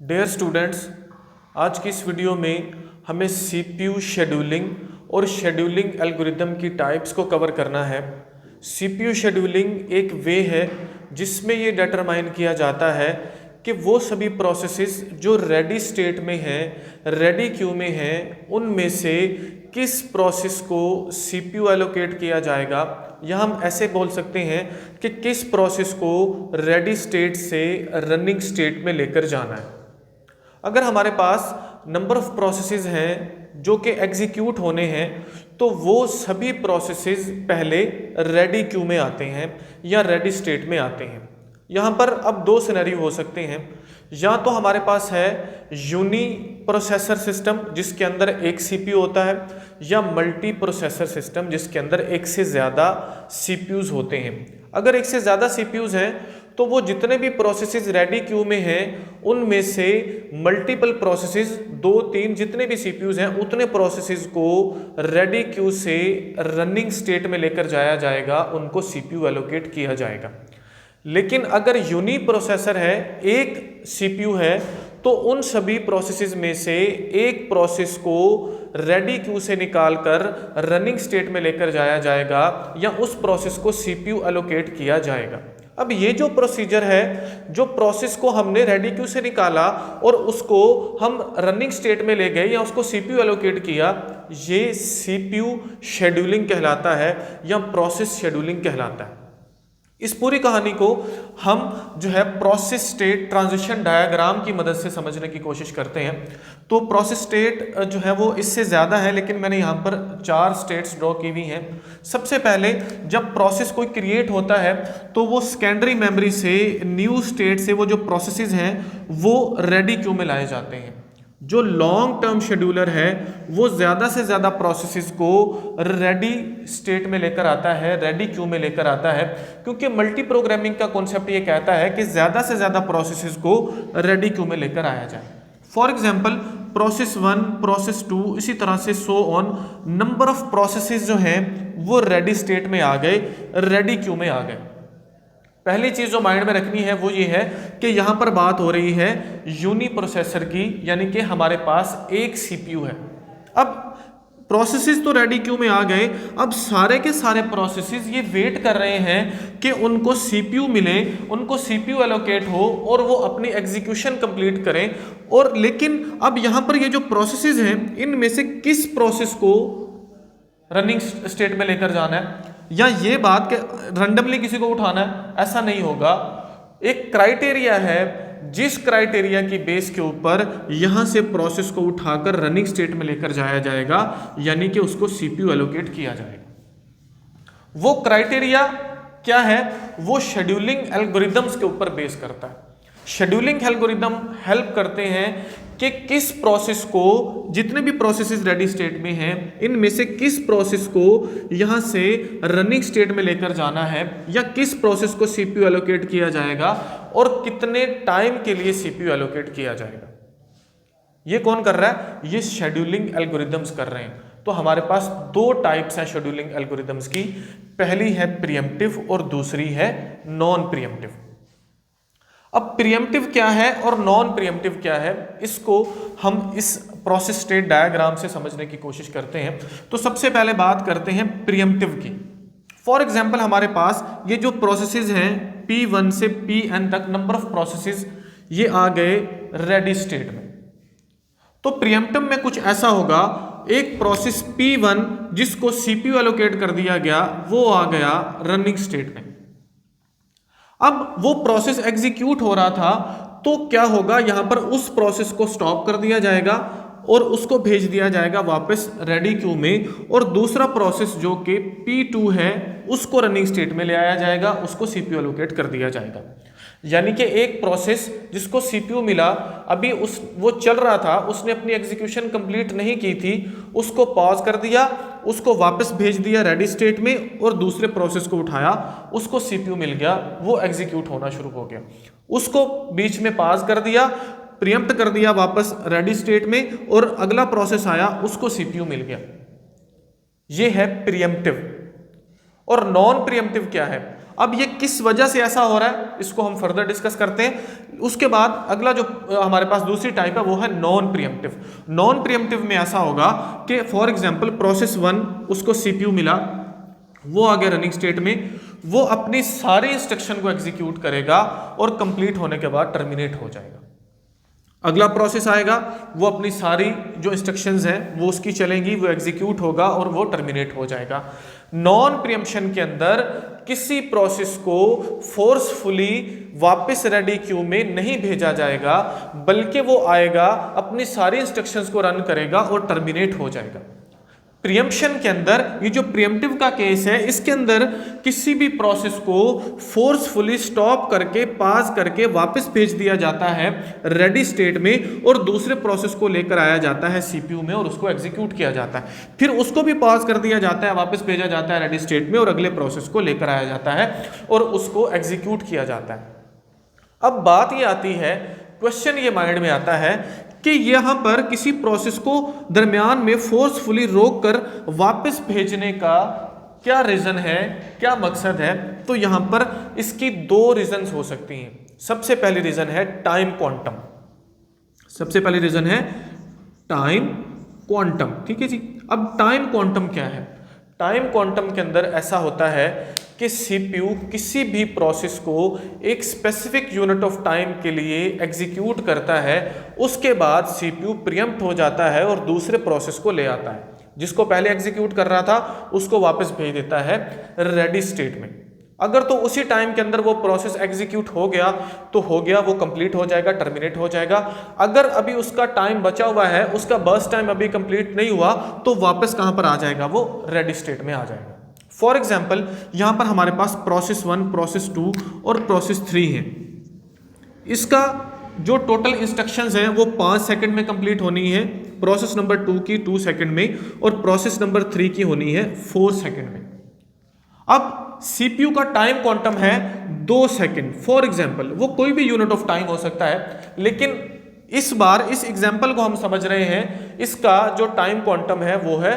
Dear students, आज की इस वीडियो में हमें सीपीयू शेड्यूलिंग और शेड्यूलिंग एल्गोरिदम की टाइप्स को कवर करना है। सीपीयू शेड्यूलिंग एक वे है जिसमें ये डिटरमाइन किया जाता है कि वो सभी प्रोसेसेस जो रेडी स्टेट में हैं, रेडी क्यू में हैं, उनमें से किस प्रोसेस को सीपीयू एलोकेट किया जाएगा, या हम ऐसे बोल सकते हैं कि किस प्रोसेस को रेडी स्टेट से रनिंग स्टेट में लेकर जाना है। अगर हमारे पास नंबर ऑफ प्रोसेसेस हैं जो कि एग्जीक्यूट होने हैं, तो वो सभी प्रोसेसेस पहले रेडी क्यू में आते हैं या रेडी स्टेट में आते हैं। यहाँ पर अब दो सिनेरियो हो सकते हैं। या तो हमारे पास है यूनी प्रोसेसर सिस्टम जिसके अंदर एक सीपीयू होता है, या मल्टी प्रोसेसर सिस्टम जिसके अंदर एक से ज़्यादा सीपीयूज होते हैं। अगर एक से ज़्यादा सीपीयूज हैं तो वो जितने भी प्रोसेसेस रेडी क्यू में हैं उनमें से मल्टीपल प्रोसेसेस, 2-3 जितने भी सीपीयूज हैं उतने प्रोसेसेस को रेडी क्यू से रनिंग स्टेट में लेकर जाया जाएगा, उनको सीपीयू एलोकेट किया जाएगा। लेकिन अगर यूनी प्रोसेसर है, एक सीपीयू है, तो उन सभी प्रोसेसेस में से एक प्रोसेस को रेडी क्यू से निकालकर रनिंग स्टेट में लेकर जाया जाएगा, या उस प्रोसेस को सीपीयू एलोकेट किया जाएगा। अब ये जो प्रोसीजर है, जो प्रोसेस को हमने रेडी क्यू से निकाला और उसको हम रनिंग स्टेट में ले गए या उसको सीपीयू एलोकेट किया, ये सीपीयू शेड्यूलिंग कहलाता है या प्रोसेस शेड्यूलिंग कहलाता है। इस पूरी कहानी को हम जो है प्रोसेस स्टेट ट्रांजिशन डायग्राम की मदद से समझने की कोशिश करते हैं। तो प्रोसेस स्टेट जो है वो इससे ज़्यादा है, लेकिन मैंने यहाँ पर 4 स्टेट्स ड्रॉ की हुई हैं। सबसे पहले जब प्रोसेस कोई क्रिएट होता है तो वो सेकेंडरी मेमोरी से न्यू स्टेट से वो जो प्रोसेसेस हैं वो रेडी क्यू में लाए जाते हैं। जो लॉन्ग टर्म शेड्यूलर है वो ज़्यादा से ज़्यादा प्रोसेसेस को रेडी स्टेट में लेकर आता है, रेडी क्यू में लेकर आता है, क्योंकि मल्टी प्रोग्रामिंग का कॉन्सेप्ट ये कहता है कि ज़्यादा से ज़्यादा प्रोसेसेस को रेडी क्यू में लेकर आया जाए। फॉर एग्जाम्पल प्रोसेस 1, प्रोसेस 2, इसी तरह से so on, number of processes जो हैं वो रेडी स्टेट में आ गए, रेडी क्यू में आ गए। पहली चीज जो माइंड में रखनी है वो ये है कि यहां पर बात हो रही है यूनी प्रोसेसर की, यानी कि हमारे पास एक सीपीयू है। अब प्रोसेसेस तो रेडी क्यू में आ गए, अब सारे के सारे प्रोसेसेस ये वेट कर रहे हैं कि उनको सीपीयू मिले, उनको सीपीयू एलोकेट हो और वो अपनी एग्जीक्यूशन कंप्लीट करें। और लेकिन अब यहां पर ये जो प्रोसेसेस हैं इनमें से किस प्रोसेस को रनिंग स्टेट में लेकर जाना है, या ये बात कि रैंडमली किसी को उठाना है, ऐसा नहीं होगा। एक क्राइटेरिया है, जिस क्राइटेरिया की बेस के ऊपर यहां से प्रोसेस को उठाकर रनिंग स्टेट में लेकर जाया जाएगा, यानी कि उसको सीपीयू एलोकेट किया जाएगा। वो क्राइटेरिया क्या है? वो शेड्यूलिंग एल्गोरिदम्स के ऊपर बेस करता है। शेड्यूलिंग एल्गोरिदम हेल्प करते हैं कि किस प्रोसेस को, जितने भी प्रोसेसेस रेडी स्टेट में हैं इनमें से किस प्रोसेस को यहां से रनिंग स्टेट में लेकर जाना है, या किस प्रोसेस को सीपीयू एलोकेट किया जाएगा और कितने टाइम के लिए सीपीयू एलोकेट किया जाएगा। ये कौन कर रहा है? ये शेड्यूलिंग एल्गोरिदम्स कर रहे हैं। तो हमारे पास 2 टाइप्स हैं शेड्यूलिंग एल्गोरिदम्स की। पहली है प्रीएम्प्टिव और दूसरी है नॉन प्रीएम्प्टिव। अब प्रीएम्प्टिव क्या है और नॉन प्रीएम्प्टिव क्या है, इसको हम इस प्रोसेस स्टेट डायग्राम से समझने की कोशिश करते हैं। तो सबसे पहले बात करते हैं प्रीएम्प्टिव की। फॉर एग्जांपल हमारे पास ये जो प्रोसेसेस हैं P1 से Pn तक, नंबर ऑफ प्रोसेसेस ये आ गए रेडी स्टेट में। तो प्रीएम्प्टिव में कुछ ऐसा होगा, एक प्रोसेस P1 जिसको सीपीयू एलोकेट कर दिया गया वो आ गया रनिंग स्टेट में। अब वो प्रोसेस एग्जीक्यूट हो रहा था, तो क्या होगा, यहां पर उस प्रोसेस को स्टॉप कर दिया जाएगा और उसको भेज दिया जाएगा वापस रेडी क्यू में, और दूसरा प्रोसेस जो कि P2 है उसको रनिंग स्टेट में ले आया जाएगा, उसको सीपीयू एलोकेट कर दिया जाएगा। यानी कि एक प्रोसेस जिसको सीपीयू मिला, अभी वो चल रहा था, उसने अपनी एग्जीक्यूशन कंप्लीट नहीं की थी, उसको पॉज कर दिया, उसको वापस भेज दिया रेडी स्टेट में, और दूसरे प्रोसेस को उठाया, उसको सीपीयू मिल गया, वो एग्जीक्यूट होना शुरू हो गया। उसको बीच में पॉज कर दिया, प्रीएम्प्ट कर दिया वापस रेडी स्टेट में, और अगला प्रोसेस आया, उसको सीपीयू मिल गया। ये है प्रीएम्प्टिव। और नॉन प्रीएम्प्टिव क्या है? अब ये किस वजह से ऐसा हो रहा है इसको हम फर्दर डिस्कस करते हैं। उसके बाद अगला जो हमारे पास दूसरी टाइप है वो है नॉन प्रीएम्प्टिव। नॉन प्रीएम्प्टिव में ऐसा होगा कि फॉर एग्जांपल प्रोसेस 1 उसको सीपीयू मिला, वो आ गया रनिंग स्टेट में, वो अपनी सारी इंस्ट्रक्शन को एग्जीक्यूट करेगा और कंप्लीट होने के बाद टर्मिनेट हो जाएगा। अगला प्रोसेस आएगा, वो अपनी सारी जो इंस्ट्रक्शंस हैं वो उसकी चलेंगी, वो एग्जीक्यूट होगा और वो टर्मिनेट हो जाएगा। नॉन प्रीएम्पशन के अंदर किसी प्रोसेस को फोर्सफुली वापस रेडी क्यू में नहीं भेजा जाएगा, बल्कि वो आएगा अपनी सारी इंस्ट्रक्शंस को रन करेगा और टर्मिनेट हो जाएगा। प्रीएम्पशन के अंदर ये जो प्रीएम्प्टिव का केस है, इसके अंदर किसी भी प्रोसेस को फोर्सफुली स्टॉप करके पास करके वापस भेज दिया जाता है रेडी स्टेट में और दूसरे प्रोसेस को लेकर आया जाता है सीपीयू में और उसको एग्जीक्यूट किया जाता है। फिर उसको भी पास कर दिया जाता है, वापस भेजा जाता है रेडी स्टेट में और अगले प्रोसेस को लेकर आया जाता है और उसको एग्जीक्यूट किया जाता है। अब बात ये आती है, क्वेश्चन ये माइंड में आता है कि यहां पर किसी प्रोसेस को दरमियान में फोर्सफुली रोककर वापस भेजने का क्या रीजन है, क्या मकसद है? तो यहां पर इसकी दो रीजंस हो सकती हैं। सबसे पहली रीजन है टाइम क्वांटम। सबसे पहली रीजन है टाइम क्वांटम, ठीक है जी। अब टाइम क्वांटम क्या है? टाइम क्वांटम के अंदर ऐसा होता है कि सीपीयू किसी भी प्रोसेस को एक स्पेसिफिक यूनिट ऑफ टाइम के लिए एग्जीक्यूट करता है, उसके बाद सीपीयू प्रीएम्प्ट हो जाता है और दूसरे प्रोसेस को ले आता है। जिसको पहले एग्जीक्यूट कर रहा था उसको वापस भेज देता है रेडी स्टेट में। अगर तो उसी टाइम के अंदर वो प्रोसेस एग्जीक्यूट हो गया तो हो गया, वो कंप्लीट हो जाएगा, टर्मिनेट हो जाएगा। अगर अभी उसका टाइम बचा हुआ है, उसका बर्स्ट टाइम अभी कंप्लीट नहीं हुआ, तो वापस कहां पर आ जाएगा? वो रेडी स्टेट में आ जाएगा। फॉर एग्जाम्पल यहां पर हमारे पास प्रोसेस 1, प्रोसेस 2 और प्रोसेस 3 है। इसका जो टोटल इंस्ट्रक्शंस हैं वो 5 सेकंड में कंप्लीट होनी है, प्रोसेस नंबर 2 की 2 सेकंड में और प्रोसेस नंबर 3 की होनी है 4 सेकंड में। अब सीपीयू का टाइम क्वांटम है 2 सेकंड। फॉर एग्जाम्पल वो कोई भी यूनिट ऑफ टाइम हो सकता है, लेकिन इस बार इस एग्जाम्पल को हम समझ रहे हैं, इसका जो टाइम क्वांटम है वो है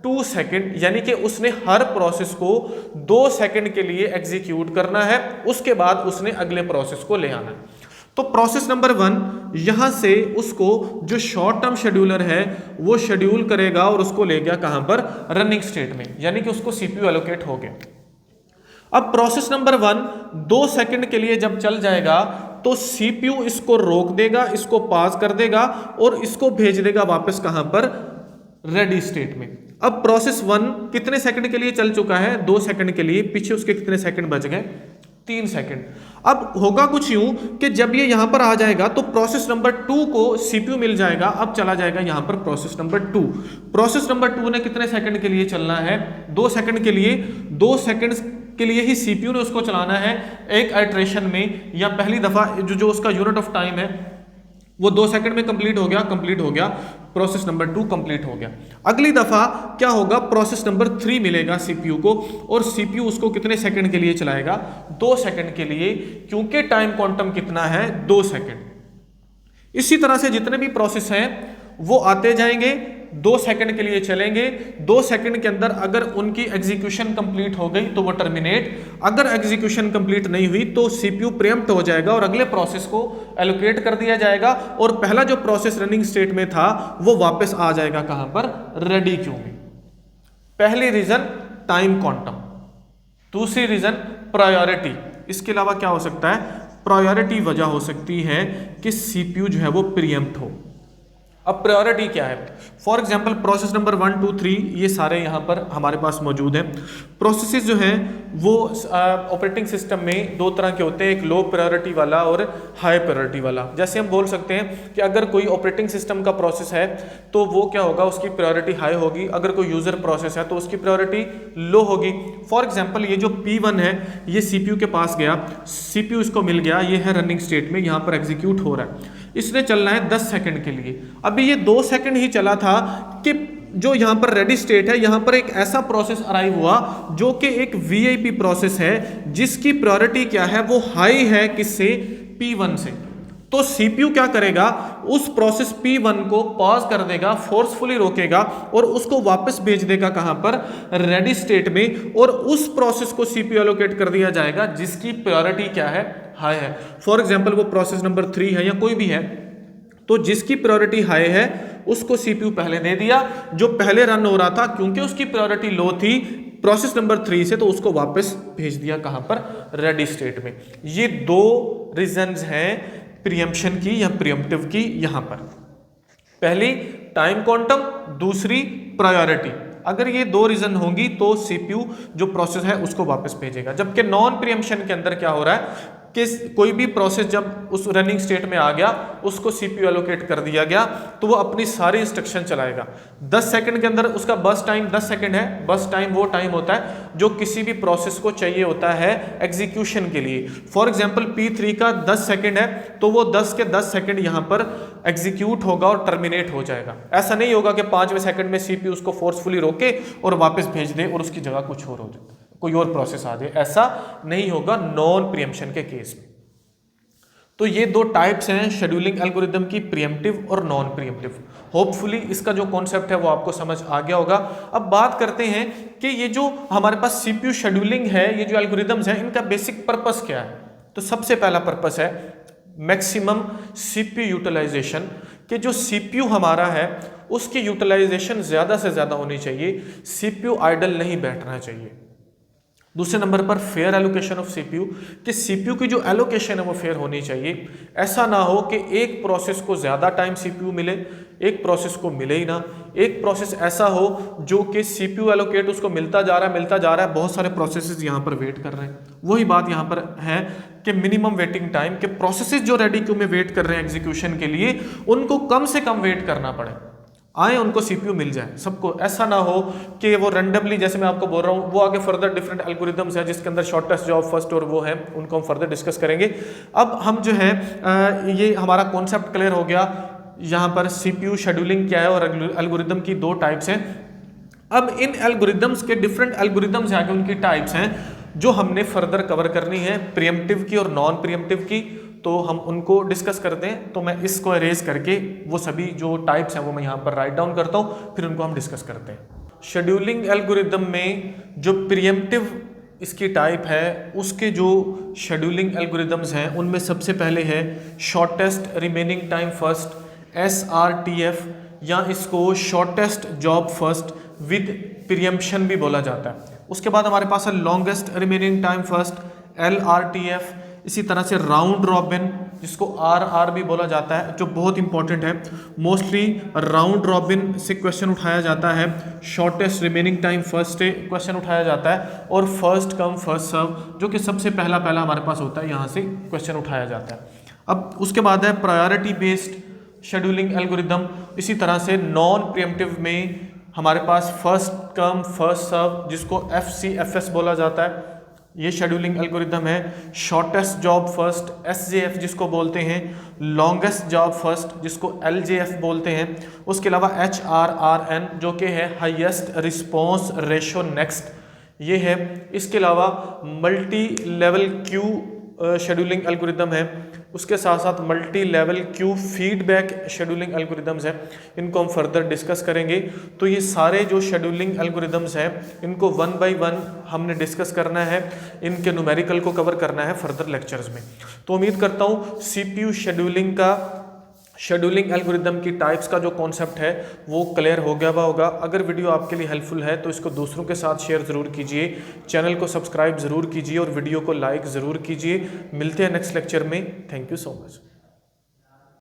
2 सेकंड, यानी कि उसने हर प्रोसेस को 2 सेकंड के लिए एग्जीक्यूट करना है, उसके बाद उसने अगले प्रोसेस को ले आना है। तो प्रोसेस नंबर 1 यहां से उसको जो शॉर्ट टर्म शेड्यूलर है वो शेड्यूल करेगा और उसको ले गया कहां पर? रनिंग स्टेट में, यानी कि उसको सीपीयू एलोकेट हो गया। अब प्रोसेस नंबर 1 2 सेकंड के लिए जब चल जाएगा तो सीपीयू इसको रोक देगा, इसको पास कर देगा और इसको भेज देगा वापस कहां पर? रेडी स्टेट में। अब प्रोसेस 1 कितने सेकंड के लिए चल चुका है? 2 सेकंड के लिए। पीछे उसके कितने सेकंड बच गए? 3 सेकंड। अब होगा कुछ यूं कि जब ये यहां पर आ जाएगा तो प्रोसेस नंबर 2 को सीपीयू मिल जाएगा। अब चला जाएगा यहां पर प्रोसेस नंबर 2। प्रोसेस नंबर 2 ने कितने सेकंड के लिए चलना है? 2 सेकंड के लिए। 2 सेकंड के लिए ही सीपीयू ने उसको चलाना है एक आइट्रेशन में, या पहली दफा जो उसका यूनिट ऑफ टाइम है वो 2 सेकंड में कंप्लीट हो गया, प्रोसेस नंबर 2 कंप्लीट हो गया। अगली दफा क्या होगा? प्रोसेस नंबर 3 मिलेगा सीपीयू को और सीपीयू उसको कितने सेकंड के लिए चलाएगा? 2 सेकंड के लिए, क्योंकि टाइम क्वांटम कितना है? 2 सेकंड। इसी तरह से जितने भी प्रोसेस हैं वो आते जाएंगे, 2 सेकंड के लिए चलेंगे। 2 सेकंड के अंदर अगर उनकी एग्जीक्यूशन कंप्लीट हो गई तो वो टर्मिनेट, अगर एग्जीक्यूशन कंप्लीट नहीं हुई तो सीपीयू प्रीएम्प्ट हो जाएगा और अगले प्रोसेस को एलोकेट कर दिया जाएगा और पहला जो प्रोसेस रनिंग स्टेट में था वो वापस आ जाएगा कहां पर? रेडी क्यू में। पहली रीजन टाइम क्वांटम, दूसरी रीजन प्रायोरिटी। इसके अलावा क्या हो सकता है? प्रायोरिटी वजह हो सकती है कि सीपीयू जो है वो प्रीएम्प्ट हो। अब प्रायोरिटी क्या है? फॉर एग्जाम्पल प्रोसेस नंबर 1, 2, 3 ये सारे यहाँ पर हमारे पास मौजूद हैं। प्रोसेसेस जो हैं वो ऑपरेटिंग सिस्टम में 2 तरह के होते हैं, एक लो प्रायोरिटी वाला और हाई प्रायोरिटी वाला। जैसे हम बोल सकते हैं कि अगर कोई ऑपरेटिंग सिस्टम का प्रोसेस है तो वो क्या होगा? उसकी प्रायोरिटी हाई होगी। अगर कोई यूज़र प्रोसेस है तो उसकी प्रायोरिटी लो होगी। फॉर एग्जाम्पल ये जो P1 है ये CPU के पास गया, CPU इसको मिल गया, ये है रनिंग स्टेट में, यहाँ पर एग्जीक्यूट हो रहा है। इसने चलना है 10 सेकंड के लिए। अभी ये 2 सेकंड ही चला था कि जो यहां पर रेडी स्टेट है, यहां पर एक ऐसा प्रोसेस अराइव हुआ जो कि एक VIP प्रोसेस है जिसकी प्रायोरिटी क्या है? वो हाई है। किससे? P1 से। तो सीपीयू क्या करेगा, उस प्रोसेस P1 को पॉज कर देगा, फोर्सफुली रोकेगा और उसको वापस भेज देगा कहां पर, रेडी स्टेट में, और उस प्रोसेस को सीपीयू एलोकेट कर दिया जाएगा जिसकी प्रायोरिटी क्या है, हाई है। फॉर एग्जांपल वो प्रोसेस नंबर 3 है या कोई भी है, तो जिसकी प्रायोरिटी हाई है उसको सीपीयू पहले दे दिया, जो पहले रन हो रहा था क्योंकि उसकी प्रायोरिटी लो थी प्रोसेस नंबर 3 से, तो उसको वापस भेज दिया कहां पर, रेडी स्टेट में। ये दो रीजंस हैं प्रीएम्पशन की या प्रीएम्प्टिव की यहां पर। पहली टाइम क्वांटम, दूसरी प्रायोरिटी। अगर ये दो रीजन होंगी तो सीपीयू जो प्रोसेस है उसको वापस भेजेगा। जबकि नॉन प्रीएम्पशन के अंदर क्या हो रहा है कि कोई भी प्रोसेस जब उस रनिंग स्टेट में आ गया, उसको सीपीयू एलोकेट कर दिया गया, तो वो अपनी सारी इंस्ट्रक्शन चलाएगा। 10 सेकंड के अंदर उसका बस टाइम 10 सेकंड है। बस टाइम वो टाइम होता है जो किसी भी प्रोसेस को चाहिए होता है एग्जीक्यूशन के लिए। फॉर एग्जांपल P3 का 10 सेकंड है, तो वो 10 के 10 सेकंड यहां पर एग्जीक्यूट होगा और टर्मिनेट हो जाएगा। ऐसा नहीं होगा कि 5वें सेकंड में सीपीयू उसको फोर्सफुली रोके और वापस भेज दे और उसकी जगह कुछ और हो जाए, कोई और प्रोसेस आ जाए, ऐसा नहीं होगा नॉन प्रीएम्पशन के केस में। तो ये दो टाइप्स हैं शेड्यूलिंग एल्गोरिदम की, प्रीएम्प्टिव और नॉन प्रीएम्प्टिव। होपफुली इसका जो कॉन्सेप्ट है वो आपको समझ आ गया होगा। अब बात करते हैं कि ये जो हमारे पास सीपीयू शेड्यूलिंग है, ये जो एल्गोरिदम्स हैं, इनका बेसिक पर्पस क्या है। तो सबसे पहला पर्पस है मैक्सिमम सीपीयू यूटिलाइजेशन, कि जो सीपीयू हमारा है उसकी यूटिलाइजेशन ज़्यादा से ज़्यादा होनी चाहिए, सीपीयू आइडल नहीं बैठना चाहिए। दूसरे नंबर पर फेयर एलोकेशन ऑफ सीपीयू, कि सीपीयू की जो एलोकेशन है वो फेयर होनी चाहिए। ऐसा ना हो कि एक प्रोसेस को ज़्यादा टाइम सीपीयू मिले, एक प्रोसेस को मिले ही ना। एक प्रोसेस ऐसा हो जो कि सीपीयू एलोकेट उसको मिलता जा रहा है, बहुत सारे प्रोसेसेस यहाँ पर वेट कर रहे हैं। वही बात यहाँ पर है कि मिनिमम वेटिंग टाइम, के प्रोसेसेस जो रेडी क्यू में वेट कर रहे हैं एग्जीक्यूशन के लिए, उनको कम से कम वेट करना पड़े, आए उनको सीपीयू मिल जाए सबको। ऐसा ना हो कि वो रैंडमली, जैसे मैं आपको बोल रहा हूँ, वो आगे फर्दर डिफरेंट एल्गोरिदम्स है जिसके अंदर शॉर्टेस्ट जॉब फर्स्ट और वो है, उनको हम फर्दर डिस्कस करेंगे। अब हम जो है ये हमारा कॉन्सेप्ट क्लियर हो गया, यहाँ पर सीपीयू शेड्यूलिंग क्या है और एल्गोरिदम की दो टाइप्स हैं। अब इन एल्गोरिदम्स के डिफरेंट एल्गोरिदम्स आगे उनकी टाइप्स हैं जो हमने फर्दर कवर करनी है, प्रीएम्प्टिव की और नॉन प्रीएम्प्टिव की। तो हम उनको डिस्कस करते हैं। तो मैं इसको अरेज करके वो सभी जो टाइप्स हैं वो मैं यहाँ पर राइट डाउन करता हूँ, फिर उनको हम डिस्कस करते हैं। शेड्यूलिंग एल्गोरिदम में जो प्रीएम्प्टिव इसकी टाइप है, उसके जो शेड्यूलिंग एल्गोरिदम्स हैं उनमें सबसे पहले है shortest remaining time first, SRTF, या इसको shortest job first with preemption भी बोला जाता है। उसके बाद हमारे पास है longest remaining time first, LRTF। इसी तरह से राउंड रॉबिन, जिसको RR भी बोला जाता है, जो बहुत इंपॉर्टेंट है। मोस्टली राउंड रॉबिन से क्वेश्चन उठाया जाता है। शॉर्टेस्ट रिमेनिंग टाइम फर्स्ट से क्वेश्चन उठाया जाता है, और फर्स्ट कम फर्स्ट सर्व, जो कि सबसे पहला हमारे पास होता है, यहाँ से क्वेश्चन उठाया जाता है। अब उसके बाद है प्रायोरिटी बेस्ड शेड्यूलिंग एल्गोरिदम। इसी तरह से नॉन प्रीएम्प्टिव में हमारे पास फर्स्ट कम फर्स्ट सर्व, जिसको FCFS बोला जाता है, ये शेड्यूलिंग एल्गोरिदम है। शॉर्टेस्ट जॉब फर्स्ट, SJF जिसको बोलते हैं। लॉन्गेस्ट जॉब फर्स्ट, जिसको LJF बोलते हैं। उसके अलावा HRRN, जो कि है हाईएस्ट रिस्पॉन्स रेशो नेक्स्ट, ये है। इसके अलावा multi level queue scheduling algorithm है। उसके साथ साथ multi level Q feedback scheduling algorithms हैं, इनको हम फर्दर डिस्कस करेंगे। तो ये सारे जो शेड्यूलिंग एल्गोरिदम्स हैं, इनको 1 बाय 1 हमने डिस्कस करना है, इनके न्यूमेरिकल को कवर करना है फर्दर लेक्चर्स में। तो उम्मीद करता हूँ सीपीयू शेड्यूलिंग का, शेड्यूलिंग एल्गोरिदम की टाइप्स का जो कॉन्सेप्ट है वो क्लियर हो गया होगा। अगर वीडियो आपके लिए हेल्पफुल है तो इसको दूसरों के साथ शेयर ज़रूर कीजिए, चैनल को सब्सक्राइब ज़रूर कीजिए और वीडियो को लाइक ज़रूर कीजिए। मिलते हैं नेक्स्ट लेक्चर में। Thank you so much.